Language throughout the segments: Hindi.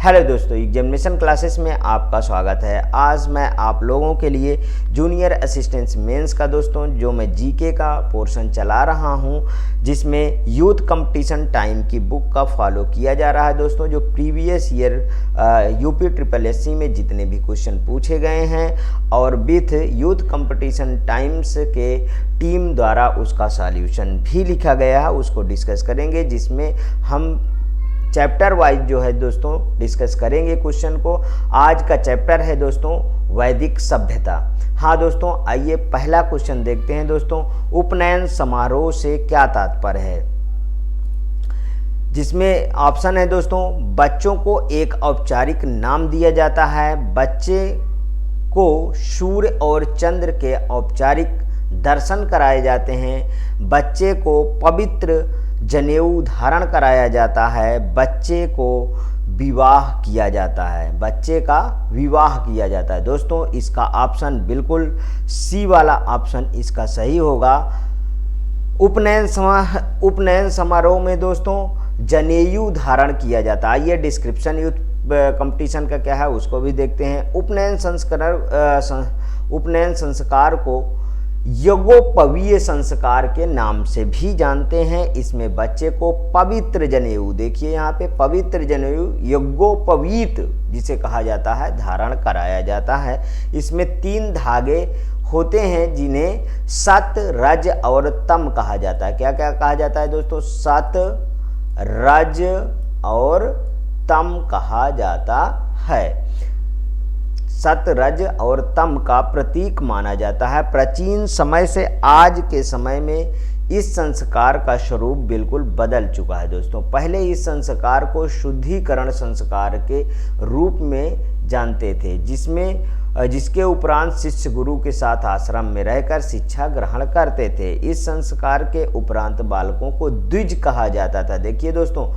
हेलो दोस्तों, एग्जामिनेशन क्लासेस में आपका स्वागत है। आज मैं आप लोगों के लिए जूनियर असिस्टेंट मेंस का दोस्तों जो मैं जीके का पोर्शन चला रहा हूं, जिसमें यूथ कंपटीशन टाइम की बुक का फॉलो किया जा रहा है दोस्तों। जो previous year UP triple SC में जितने भी क्वेश्चन पूछे गए हैं और विथ यूथ कंपटीशन टाइम्स के टीम द्वारा उसका सॉल्यूशन भी लिखा गया है, उसको डिस्कस करेंगे, जिसमें हम चैप्टर वाइज जो है दोस्तों डिस्कस करेंगे क्वेश्चन को। आज का चैप्टर है दोस्तों वैदिक सभ्यता। हाँ दोस्तों, आइए पहला क्वेश्चन देखते हैं दोस्तों। उपनयन समारोह से क्या तात्पर्य है? जिसमें ऑप्शन है दोस्तों, बच्चों को एक औपचारिक नाम दिया जाता है, बच्चे को सूर्य और चंद्र के औपचारिक दर्शन कराए जाते हैं, बच्चे को पवित्र जनेऊ धारण कराया जाता है, बच्चे को विवाह किया जाता है, बच्चे का विवाह किया जाता है। दोस्तों इसका ऑप्शन बिल्कुल सी वाला ऑप्शन इसका सही होगा। उपनयन समारोह में दोस्तों जनेऊ धारण किया जाता है। आइए डिस्क्रिप्शन यूथ कंपटीशन का क्या है उसको भी देखते हैं। उपनयन संस्कार को यज्ञोपवीय संस्कार के नाम से भी जानते हैं। इसमें बच्चे को पवित्र जनेऊ, देखिए यहाँ पे पवित्र जनेऊ यज्ञोपवीत जिसे कहा जाता है धारण कराया जाता है। इसमें 3 धागे होते हैं जिन्हें सत, रज और तम कहा जाता है। क्या क्या कहा जाता है दोस्तों? सत, रज और तम कहा जाता है। सत, रज और तम का प्रतीक माना जाता है। प्राचीन समय से आज के समय में इस संस्कार का स्वरूप बिल्कुल बदल चुका है दोस्तों। पहले इस संस्कार को शुद्धिकरण संस्कार के रूप में जानते थे, जिसके उपरांत शिष्य गुरु के साथ आश्रम में रहकर शिक्षा ग्रहण करते थे। इस संस्कार के उपरांत बालकों को द्विज कहा जाता था। देखिए दोस्तों,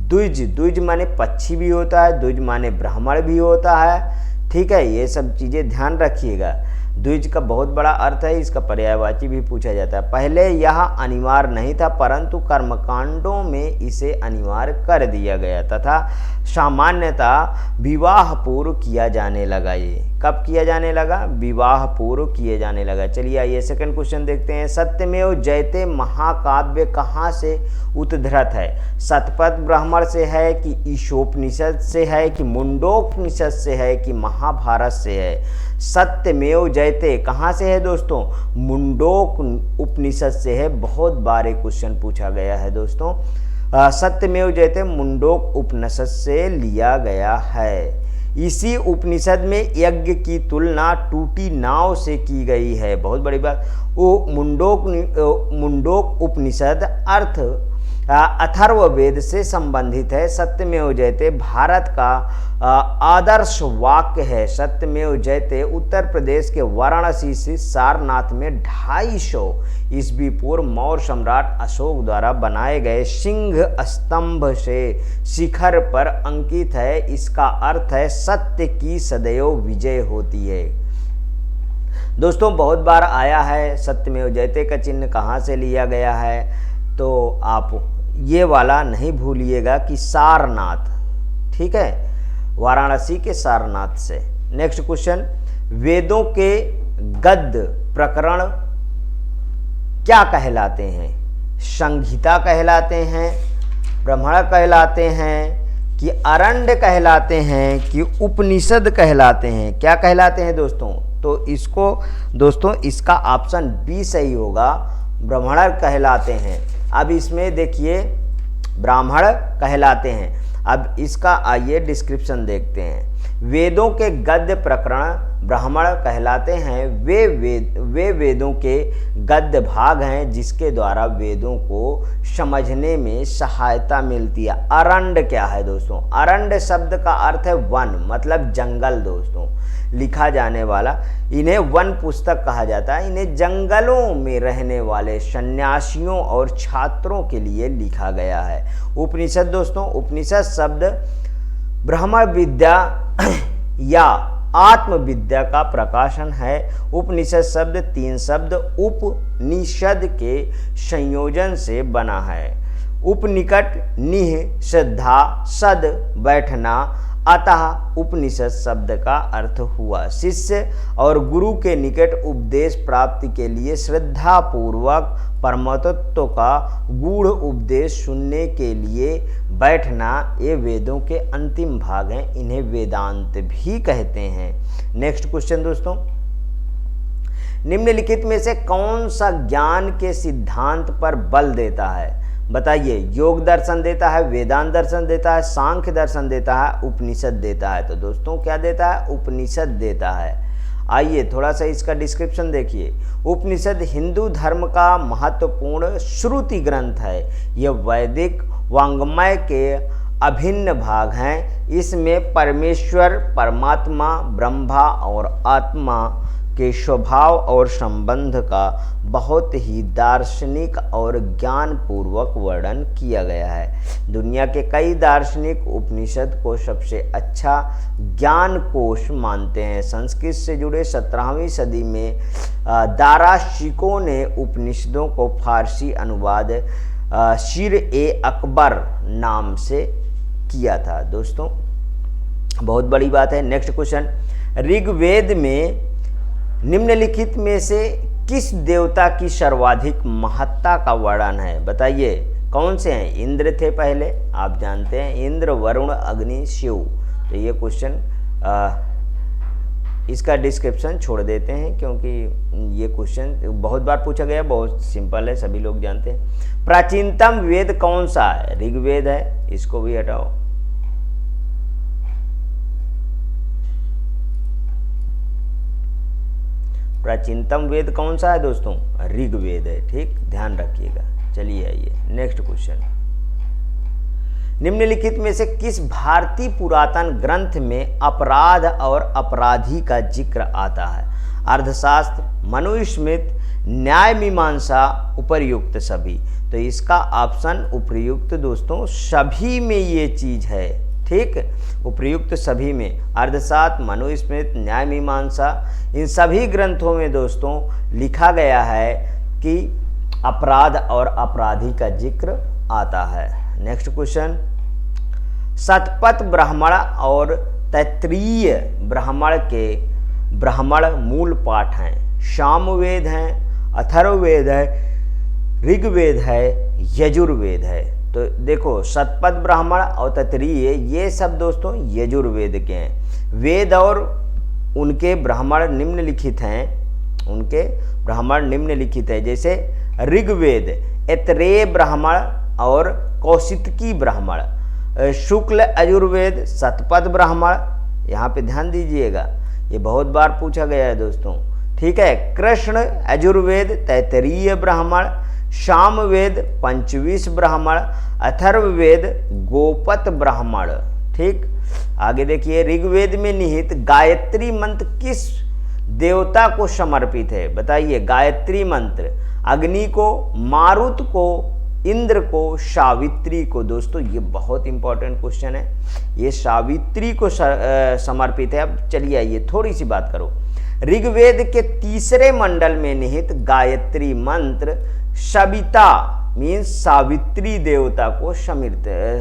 द्विज माने पक्षी भी होता है, द्विज माने ब्राह्मण भी होता है। ठीक है, ये सब चीज़ें ध्यान रखिएगा। द्विज का बहुत बड़ा अर्थ है, इसका पर्यायवाची भी पूछा जाता है। पहले यह अनिवार्य नहीं था, परंतु कर्मकांडों में इसे अनिवार्य कर दिया गया तथा सामान्यतः विवाह पूर्व किया जाने लगा। ये कब किया जाने लगा? विवाह पूर्व किए जाने लगा। चलिए आइए सेकंड क्वेश्चन देखते हैं। सत्यमेव जयते महाकाव्य कहाँ से उद्धृत है? शतपथ ब्राह्मण से है कि ईशोपनिषद से है कि मुंडोपनिषद से है कि महाभारत से है? सत्यमेव जयते कहाँ से है दोस्तों? मुंडोक उपनिषद से है। बहुत बार एक क्वेश्चन पूछा गया है दोस्तों। सत्यमेव जयते मुंडोक उपनिषद से लिया गया है। इसी उपनिषद में यज्ञ की तुलना टूटी नाव से की गई है। बहुत बड़ी बात। वो मुंडोक उपनिषद अर्थ अथर्ववेद से संबंधित है। सत्यमेव जयते भारत का आदर्श वाक्य है। सत्यमेव जयते उत्तर प्रदेश के वाराणसी से सारनाथ में 250 ईस्वी पूर्व मौर्य सम्राट अशोक द्वारा बनाए गए सिंह स्तंभ से शिखर पर अंकित है। इसका अर्थ है सत्य की सदैव विजय होती है। दोस्तों बहुत बार आया है सत्यमेव जयते का चिन्ह कहाँ से लिया गया है, तो आप ये वाला नहीं भूलिएगा कि सारनाथ, ठीक है, वाराणसी के सारनाथ से। नेक्स्ट क्वेश्चन, वेदों के गद्य प्रकरण क्या कहलाते हैं? संहिता कहलाते हैं, ब्राह्मण कहलाते हैं कि अरण्य कहलाते हैं कि उपनिषद कहलाते हैं? क्या कहलाते हैं दोस्तों? तो इसको दोस्तों इसका ऑप्शन बी सही होगा, ब्राह्मण कहलाते हैं। अब इसमें देखिए ब्राह्मण कहलाते हैं। अब इसका आइए डिस्क्रिप्शन देखते हैं। वेदों के गद्य प्रकरण ब्राह्मण कहलाते हैं। वे वेदों के गद्य भाग हैं जिसके द्वारा वेदों को समझने में सहायता मिलती है। अरण्य क्या है दोस्तों? अरण्य शब्द का अर्थ है वन, मतलब जंगल दोस्तों। लिखा जाने वाला, इन्हें वन पुस्तक कहा जाता है। इन्हें जंगलों में रहने वाले सन्यासियों और छात्रों के लिए लिखा गया है। उपनिषद दोस्तों, उपनिषद शब्द ब्रह्म विद्या या आत्मविद्या का प्रकाशन है। उपनिषद शब्द 3 शब्द उपनिषद के संयोजन से बना है। उपनिकट, निह, श्रद्धा, सद बैठना, अतः उपनिषद शब्द का अर्थ हुआ शिष्य और गुरु के निकट उपदेश प्राप्ति के लिए श्रद्धा पूर्वक परमतत्व का गूढ़ उपदेश सुनने के लिए बैठना। ये वेदों के अंतिम भाग हैं, इन्हें वेदांत भी कहते हैं। नेक्स्ट क्वेश्चन दोस्तों, निम्नलिखित में से कौन सा ज्ञान के सिद्धांत पर बल देता है? बताइए। योग दर्शन देता है, वेदांत दर्शन देता है, सांख्य दर्शन देता है, उपनिषद देता है। तो दोस्तों क्या देता है? उपनिषद देता है। आइए थोड़ा सा इसका डिस्क्रिप्शन देखिए। उपनिषद हिंदू धर्म का महत्वपूर्ण श्रुति ग्रंथ है। यह वैदिक वांग्मय के अभिन्न भाग हैं। इसमें परमेश्वर, परमात्मा, ब्रह्मा और आत्मा के स्वभाव और संबंध का बहुत ही दार्शनिक और ज्ञानपूर्वक वर्णन किया गया है। दुनिया के कई दार्शनिक उपनिषद को सबसे अच्छा ज्ञान कोश मानते हैं। संस्कृत से जुड़े 17वीं सदी में दाराशिकों ने उपनिषदों को फारसी अनुवाद शीर ए अकबर नाम से किया था। दोस्तों बहुत बड़ी बात है। नेक्स्ट क्वेश्चन, ऋग्वेद में निम्नलिखित में से किस देवता की सर्वाधिक महत्ता का वर्णन है? बताइए कौन से हैं? इंद्र थे पहले, आप जानते हैं, इंद्र, वरुण, अग्नि, शिव। तो ये क्वेश्चन इसका डिस्क्रिप्शन छोड़ देते हैं क्योंकि ये क्वेश्चन बहुत बार पूछा गया, बहुत सिंपल है, सभी लोग जानते हैं। प्राचीनतम वेद कौन सा है? ऋग्वेद है, इसको भी हटाओ। प्राचीनतम वेद कौन सा है दोस्तों? ऋग्वेद है। ठीक, ध्यान रखिएगा। चलिए आइए नेक्स्ट क्वेश्चन, निम्नलिखित में से किस भारतीय पुरातन ग्रंथ में अपराध और अपराधी का जिक्र आता है? अर्थशास्त्र, मनुस्मृति, न्याय मीमांसा, उपर्युक्त सभी। तो इसका ऑप्शन उपर्युक्त दोस्तों सभी में ये चीज है। ठीक, उपर्युक्त सभी में, अर्थशास्त्र, मनुस्मृति, न्याय मीमांसा, इन सभी ग्रंथों में दोस्तों लिखा गया है कि अपराध और अपराधी का जिक्र आता है। नेक्स्ट क्वेश्चन, शतपथ ब्राह्मण और तैत्तिरीय ब्राह्मण के ब्राह्मण मूल पाठ हैं। सामवेद हैं, अथर्ववेद है, ऋग्वेद है, यजुर्वेद है। तो देखो शतपथ ब्राह्मण और तैत्तिरीय ये सब दोस्तों यजुर्वेद के हैं। वेद और उनके ब्राह्मण निम्नलिखित हैं, उनके ब्राह्मण निम्नलिखित है। जैसे ऋग्वेद ऐतरेय ब्राह्मण और कौशितकी ब्राह्मण, शुक्ल यजुर्वेद शतपथ ब्राह्मण। यहाँ पे ध्यान दीजिएगा, ये बहुत बार पूछा गया है दोस्तों। ठीक है, कृष्ण यजुर्वेद तैत्तिरीय ब्राह्मण, सामवेद पंचविश ब्राह्मण, अथर्ववेद गोपत ब्राह्मण। ठीक, आगे देखिए, ऋग्वेद में निहित गायत्री मंत्र किस देवता को समर्पित है? बताइए। गायत्री मंत्र अग्नि को, मारुत को, इंद्र को, सावित्री को। दोस्तों ये बहुत इंपॉर्टेंट क्वेश्चन है, ये सावित्री को समर्पित है। अब चलिए आइए थोड़ी सी बात करो। ऋग्वेद के तीसरे मंडल में निहित गायत्री मंत्र सविता मीन्स सावित्री देवता को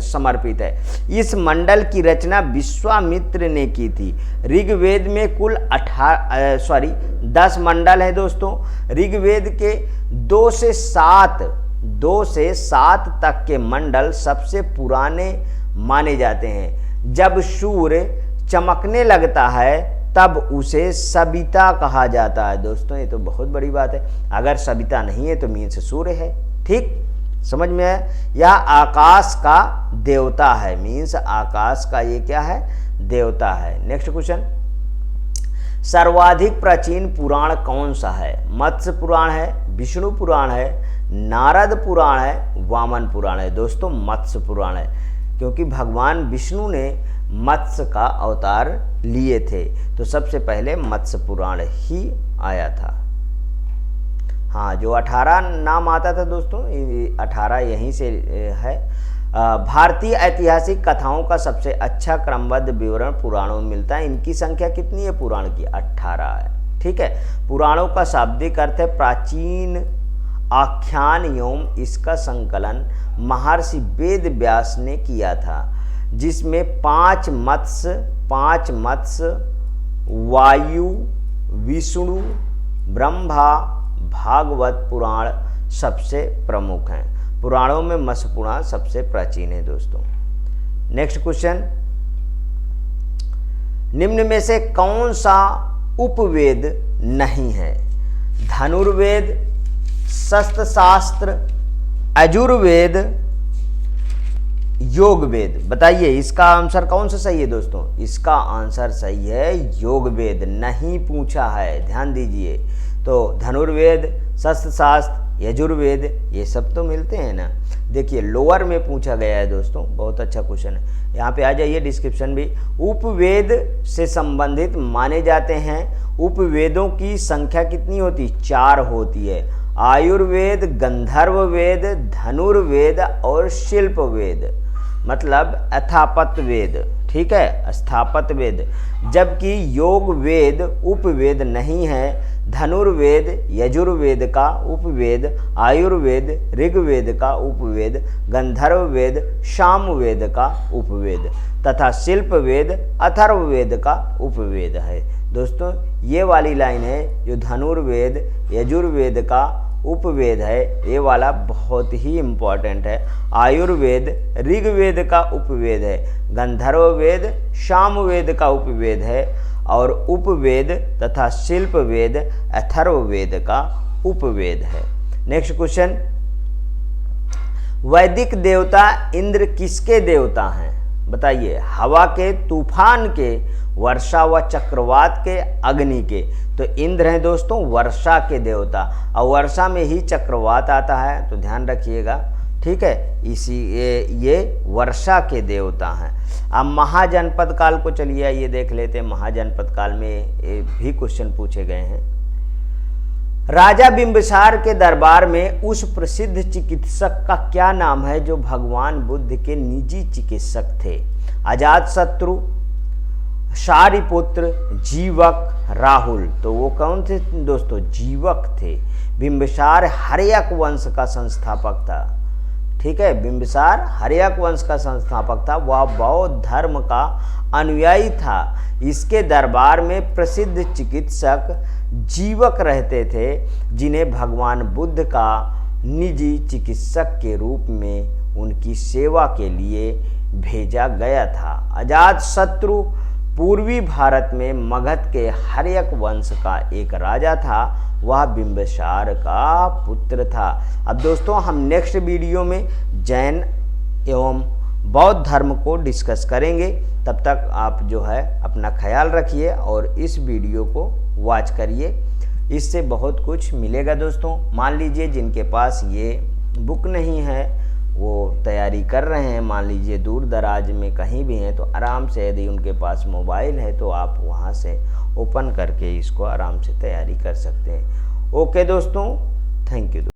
समर्पित है। इस मंडल की रचना विश्वामित्र ने की थी। ऋग्वेद में कुल 10 मंडल है दोस्तों। ऋग्वेद के 2 से 7 तक के मंडल सबसे पुराने माने जाते हैं। जब सूर्य चमकने लगता है तब उसे सविता कहा जाता है। दोस्तों ये तो बहुत बड़ी बात है, अगर सविता नहीं है तो मीन्स सूर्य है। ठीक, समझ में आया? यह आकाश का देवता है, मीन्स आकाश का ये क्या है? देवता है। नेक्स्ट क्वेश्चन, सर्वाधिक प्राचीन पुराण कौन सा है? मत्स्य पुराण है, विष्णु पुराण है, नारद पुराण है, वामन पुराण है। दोस्तों मत्स्य पुराण है, क्योंकि भगवान विष्णु ने मत्स्य का अवतार लिए थे, तो सबसे पहले मत्स्य पुराण ही आया था। हाँ, जो 18 नाम आता था दोस्तों, 18 यहीं से है। भारतीय ऐतिहासिक कथाओं का सबसे अच्छा क्रमबद्ध विवरण पुराणों में मिलता है। इनकी संख्या कितनी है पुराण की? 18 है। ठीक है, पुराणों का शाब्दिक अर्थ है प्राचीन आख्यान एवं इसका संकलन महर्षि वेद व्यास ने किया था। जिसमें 5 मत्स्य, वायु, विष्णु, ब्रह्मा, भागवत पुराण सबसे प्रमुख हैं। पुराणों में मत्स्य पुराण सबसे प्राचीन है दोस्तों। नेक्स्ट क्वेश्चन, निम्न में से कौन सा उपवेद नहीं है? धनुर्वेद, शस्त्र शास्त्र, यजुर्वेद, योग वेद। बताइए इसका आंसर कौन सा सही है दोस्तों? इसका आंसर सही है योग वेद। नहीं पूछा है, ध्यान दीजिए। तो धनुर्वेद, शस्त्र शास्त्र, यजुर्वेद ये सब तो मिलते हैं ना। देखिए लोअर में पूछा गया है दोस्तों, बहुत अच्छा क्वेश्चन है। यहाँ पे आ जाइए, डिस्क्रिप्शन भी। उपवेद से संबंधित माने जाते हैं। उपवेदों की संख्या कितनी होती? 4 होती है। आयुर्वेद, गंधर्व वेद, धनुर्वेद और शिल्प वेद, मतलब अथापत वेद, ठीक है, स्थापत वेद। जबकि योग वेद उपवेद नहीं है। धनुर्वेद यजुर्वेद का उपवेद, आयुर्वेद ऋग्वेद का उपवेद, गंधर्व वेद सामवेद का उपवेद तथा शिल्प वेद अथर्ववेद का उपवेद है। दोस्तों ये वाली लाइन है जो धनुर्वेद यजुर्वेद का उपवेद है, ये वाला बहुत ही इम्पॉर्टेंट है। आयुर्वेद ऋग्वेद का उपवेद है, गंधर्व वेद सामवेद का उपवेद है और उपवेद तथा शिल्प वेद अथर्ववेद का उपवेद है। नेक्स्ट क्वेश्चन, वैदिक देवता इंद्र किसके देवता हैं? बताइए। हवा के, तूफान के, वर्षा व चक्रवात के, अग्नि के। तो इंद्र हैं दोस्तों वर्षा के देवता, और वर्षा में ही चक्रवात आता है, तो ध्यान रखिएगा, ठीक है। ये वर्षा के देवता हैं। अब महाजनपद काल को चलिए ये देख लेते हैं। महाजनपद काल में भी क्वेश्चन पूछे गए हैं। राजा बिंबिसार के दरबार में उस प्रसिद्ध चिकित्सक का क्या नाम है जो भगवान बुद्ध के निजी चिकित्सक थे? अजातशत्रु, शारिपुत्र, जीवक, राहुल। तो वो कौन थे दोस्तों? जीवक थे। बिंबिसार हर्यक वंश का संस्थापक था, ठीक है। बिंबिसार हर्यक वंश का संस्थापक था। वह बौद्ध धर्म का अनुयायी था। इसके दरबार में प्रसिद्ध चिकित्सक जीवक रहते थे, जिन्हें भगवान बुद्ध का निजी चिकित्सक के रूप में उनकी सेवा के लिए भेजा गया था। अजातशत्रु पूर्वी भारत में मगध के हर्यक वंश का एक राजा था। वह बिंबिसार का पुत्र था। अब दोस्तों हम नेक्स्ट वीडियो में जैन एवं बौद्ध धर्म को डिस्कस करेंगे। तब तक आप जो है अपना ख्याल रखिए और इस वीडियो को वॉच करिए, इससे बहुत कुछ मिलेगा दोस्तों। मान लीजिए जिनके पास ये बुक नहीं है, वो तैयारी कर रहे हैं, मान लीजिए दूर दराज में कहीं भी हैं, तो आराम से यदि उनके पास मोबाइल है तो आप वहाँ से ओपन करके इसको आराम से तैयारी कर सकते हैं। ओके दोस्तों, थैंक यू।